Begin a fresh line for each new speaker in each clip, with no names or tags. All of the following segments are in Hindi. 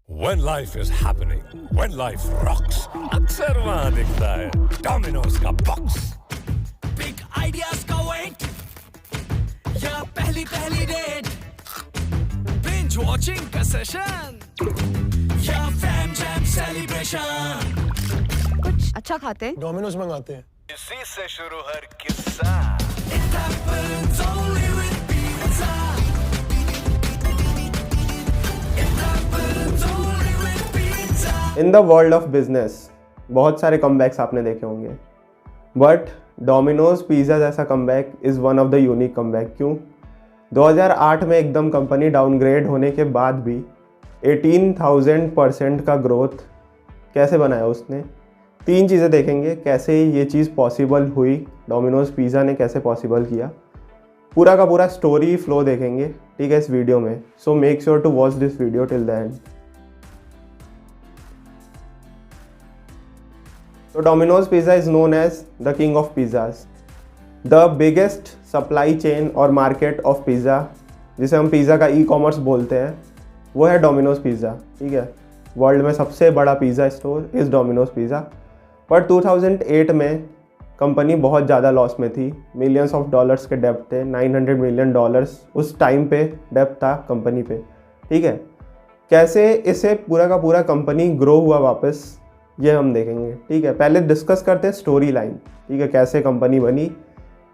When life is happening, when life rocks, अक्सर वहाँ दिखता है डोमिनोज का बॉक्स।
बिग आइडियाज का वेट या पहली पहली डेट, बिंज वॉचिंग का सेशन या फैम जैम सेलिब्रेशन।
कुछ अच्छा खाते हैं।
डोमिनोज मंगाते हैं।
इसी से शुरू हर किस्सा।
It happens only with pizza. It happens only with pizza.
In the world of business बहुत सारे कमबैक्स आपने देखे होंगे, बट डोमिनोज पिज़्ज़ा जैसा comeback is one of the unique comeback. क्यों? 2008 में एकदम कंपनी डाउनग्रेड होने के बाद भी 18,000% का ग्रोथ कैसे बनाया उसने। तीन चीज़ें देखेंगे कैसे ये चीज़ पॉसिबल हुई, डोमिनोज पिज़्ज़ा ने कैसे पॉसिबल किया, पूरा का पूरा स्टोरी फ्लो देखेंगे, ठीक है, इस वीडियो में। So make sure to watch this video till the end. So Domino's Pizza is known as the king of pizzas. The biggest supply chain और market of pizza, जिसे हम पिज़्ज़ा का ई-कॉमर्स बोलते हैं, वो है डोमिनोज पिज़्ज़ा, ठीक है। वर्ल्ड में सबसे बड़ा pizza store is Domino's pizza. पर 2008 में कंपनी बहुत ज़्यादा लॉस में थी, मिलियंस ऑफ डॉलर्स के डेप्ट थे, $900 मिलियन उस टाइम पे डेप्ट था कंपनी पे, ठीक है। कैसे इसे पूरा का पूरा कंपनी ग्रो हुआ वापस, ये हम देखेंगे, ठीक है। पहले डिस्कस करते हैं स्टोरी लाइन, ठीक है, कैसे कंपनी बनी,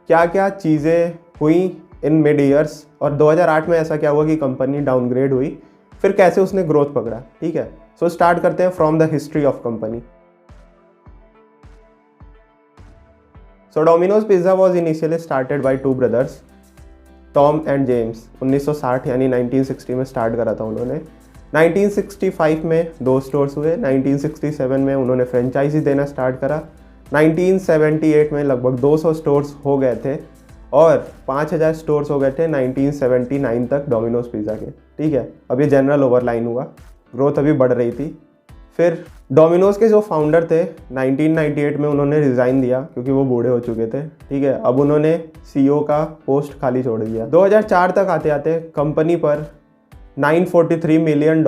क्या क्या चीज़ें हुई इन मिड ईयर्स, और 2008 में ऐसा क्या हुआ कि कंपनी डाउनग्रेड हुई, फिर कैसे उसने ग्रोथ पकड़ा, ठीक है। सो स्टार्ट करते हैं from the history of company. So Domino's pizza was initially started by two brothers, Tom and James. 1960 यानी 1960 में स्टार्ट करा था उन्होंने। 1965 में 2 स्टोर्स हुए, 1967 में उन्होंने फ्रेंचाइजी देना स्टार्ट करा, 1978 में लगभग 200 स्टोर्स हो गए थे और 5000 स्टोर्स हो गए थे 1979 तक डोमिनोज पिज़्ज़ा के, ठीक है। अब ये जनरल ओवरलाइन हुआ, ग्रोथ अभी बढ़ रही थी। फिर डोमिनोज के जो फाउंडर थे 1998 में उन्होंने रिज़ाइन दिया क्योंकि वो बूढ़े हो चुके थे, ठीक है। अब उन्होंने CEO का पोस्ट खाली छोड़ दिया। 2004 तक आते आते कंपनी पर $943 मिलियन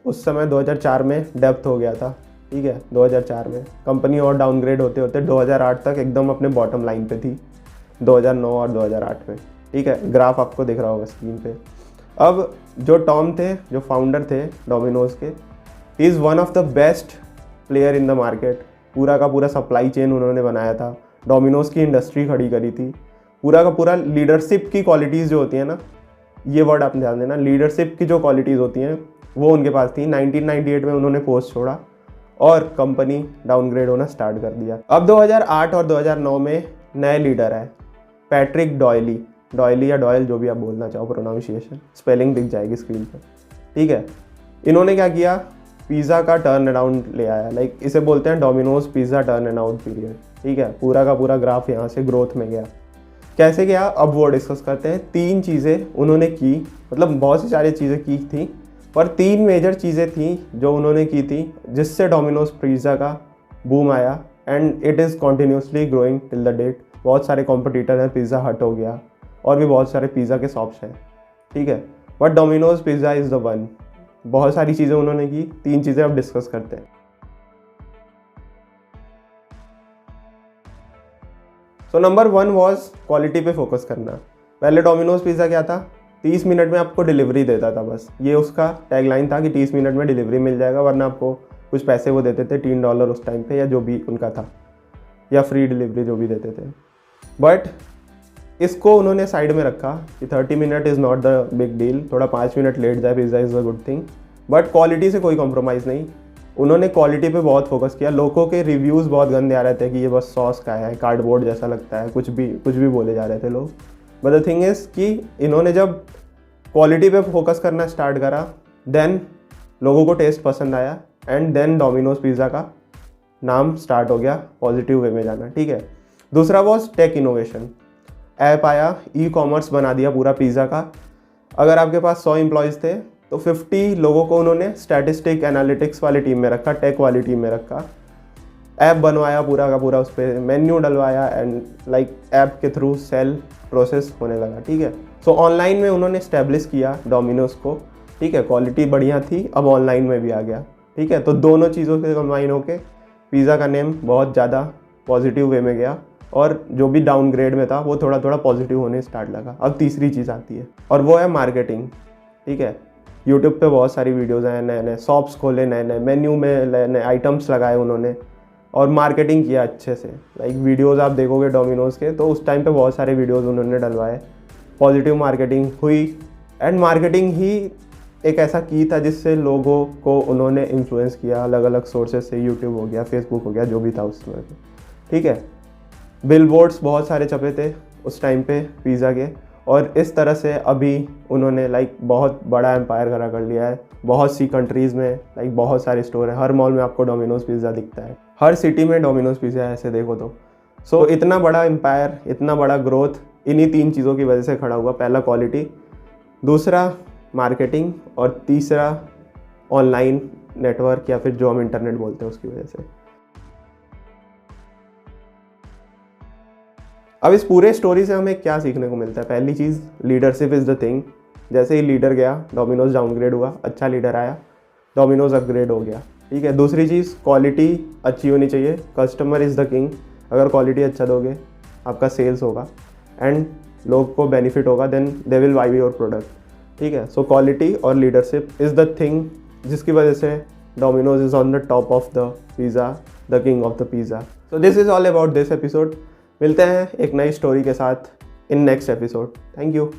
उस समय 2004 में डेप्थ हो गया था, ठीक है। 2004 में कंपनी और डाउनग्रेड होते होते 2008 तक एकदम अपने बॉटम लाइन पे थी, 2009 और 2008 में, ठीक है। ग्राफ आपको दिख रहा होगा स्क्रीन पे। अब जो टॉम थे, जो फाउंडर थे डोमिनोज के, he is one of the best player in the market. पूरा का पूरा सप्लाई चेन उन्होंने बनाया था, डोमिनोज की इंडस्ट्री खड़ी करी थी, पूरा का पूरा लीडरशिप की क्वालिटीज़ जो होती हैं ना, ये वर्ड आपने ध्यान देना, लीडरशिप की जो क्वालिटीज़ होती हैं वो उनके पास थी। 1998 में उन्होंने पोस्ट छोड़ा और कंपनी डाउनग्रेड होना स्टार्ट कर दिया। अब 2008 और 2009 में नए लीडर आए, पैट्रिक डॉयली, डॉयली या डॉयल जो भी आप बोलना चाहो, प्रोनाउंसिएशन स्पेलिंग दिख जाएगी स्क्रीन पर, ठीक है। इन्होंने क्या किया, पिज़्ज़ा का टर्न अराउंड ले आया, लाइक इसे बोलते हैं Domino's pizza turn around period, ठीक है। पूरा का पूरा ग्राफ यहाँ से ग्रोथ में गया। कैसे गया अब वो डिस्कस करते हैं। 3 चीज़ें उन्होंने की, मतलब बहुत सी सारी चीज़ें की थी, पर 3 मेजर चीज़ें थी जो उन्होंने की थी जिससे डोमिनोज पिज़्ज़ा का बूम आया, and it is continuously growing till the date. बहुत सारे कॉम्पिटिटर हैं, पिज़्ज़ा हट हो गया और भी बहुत सारे पिज़्ज़ा के शॉप्स हैं, ठीक है, but Domino's pizza is the one. बहुत सारी चीज़ें उन्होंने की, 3 चीज़ें अब डिस्कस करते हैं। सो नंबर 1 वॉज क्वालिटी पे फोकस करना। पहले डोमिनोज पिज़्ज़ा क्या था, 30 मिनट में आपको डिलीवरी देता था, बस ये उसका टैगलाइन था कि 30 मिनट में डिलीवरी मिल जाएगा, वरना आपको कुछ पैसे वो देते थे, $3 उस टाइम पे या जो भी उनका था, या फ्री डिलीवरी जो भी देते थे। बट इसको उन्होंने साइड में रखा कि 30 minute is not the big deal, थोड़ा 5 मिनट लेट जाए pizza is a good thing, but quality से कोई कॉम्प्रोमाइज़ नहीं। उन्होंने क्वालिटी पे बहुत फोकस किया। लोगों के रिव्यूज़ बहुत गंदे आ रहे थे कि ये बस सॉस का है, कार्डबोर्ड जैसा लगता है, कुछ भी बोले जा रहे थे लोग। बट द थिंग इज़ कि इन्होंने जब क्वालिटी पे फोकस करना स्टार्ट करा, देन लोगों को टेस्ट पसंद आया, एंड देन डोमिनोज पिज़्ज़ा का नाम स्टार्ट हो गया पॉजिटिव वे में जाना, ठीक है। दूसरा वॉज टेक इनोवेशन। ऐप आया, ई-कॉमर्स बना दिया पूरा पिज़्ज़ा का। अगर आपके पास 100 एम्प्लॉयज़ थे तो 50 लोगों को उन्होंने स्टैटिस्टिक एनालिटिक्स वाली टीम में रखा, टेक वाली टीम में रखा। ऐप बनवाया पूरा का पूरा, उस पर मेन्यू डलवाया, एंड लाइक ऐप के थ्रू सेल प्रोसेस होने लगा, ठीक है। सो ऑनलाइन में उन्होंने इस्टेब्लिश किया डोमिनोज को, ठीक है, क्वालिटी बढ़िया थी, अब ऑनलाइन में भी आ गया, ठीक है। तो दोनों चीज़ों से कंबाइन होके पिज़्ज़ा का नेम बहुत ज़्यादा पॉजिटिव वे में गया और जो भी डाउनग्रेड में था वो थोड़ा थोड़ा पॉजिटिव होने स्टार्ट लगा। अब तीसरी चीज़ आती है और वो है मार्केटिंग, ठीक है। यूट्यूब पे बहुत सारी वीडियोज़ हैं, नए नए शॉप्स खोले, नए नए मेन्यू में नए नए आइटम्स लगाए उन्होंने और मार्केटिंग किया अच्छे से। लाइक वीडियोज़ आप देखोगे डोमिनोज़ के, तो उस टाइम पे बहुत सारे वीडियोज़ उन्होंने डलवाए, पॉजिटिव मार्केटिंग हुई एंड मार्केटिंग ही एक ऐसा की था जिससे लोगों को उन्होंने इन्फ्लुएंस किया अलग अलग सोर्सेज से, यूट्यूब हो गया, फेसबुक हो गया, जो भी था उसमें, ठीक है। बिलबोर्ड्स बहुत सारे छपे थे उस टाइम पे पिज़्ज़ा के और इस तरह से अभी उन्होंने लाइक बहुत बड़ा एम्पायर खड़ा कर लिया है। बहुत सी कंट्रीज़ में लाइक बहुत सारे स्टोर हैं, हर मॉल में आपको डोमिनोज़ पिज़्ज़ा दिखता है, हर सिटी में डोमिनोज़ पिज़्ज़ा है ऐसे देखो तो। सो इतना बड़ा एम्पायर, इतना बड़ा ग्रोथ इन्हीं 3 चीज़ों की वजह से खड़ा हुआ। पहला क्वालिटी, दूसरा मार्केटिंग और तीसरा ऑनलाइन नेटवर्क या फिर जो हम इंटरनेट बोलते हैं उसकी वजह से। अब इस पूरे स्टोरी से हमें क्या सीखने को मिलता है? पहली चीज़, लीडरशिप इज़ द थिंग। जैसे ही लीडर गया, डोमिनोज़ डाउनग्रेड हुआ, अच्छा लीडर आया, डोमिनोज़ अपग्रेड हो गया, ठीक है। दूसरी चीज़, क्वालिटी अच्छी होनी चाहिए, कस्टमर इज़ द किंग। अगर क्वालिटी अच्छा दोगे आपका सेल्स होगा एंड लोग को बेनिफिट होगा, then they will buy your product, ठीक है। सो क्वालिटी और लीडरशिप इज़ द थिंग जिसकी वजह से Domino's is on the top of the pizza, the king of the pizza. So this is all about this episode. मिलते हैं एक नई स्टोरी के साथ in next episode. Thank you.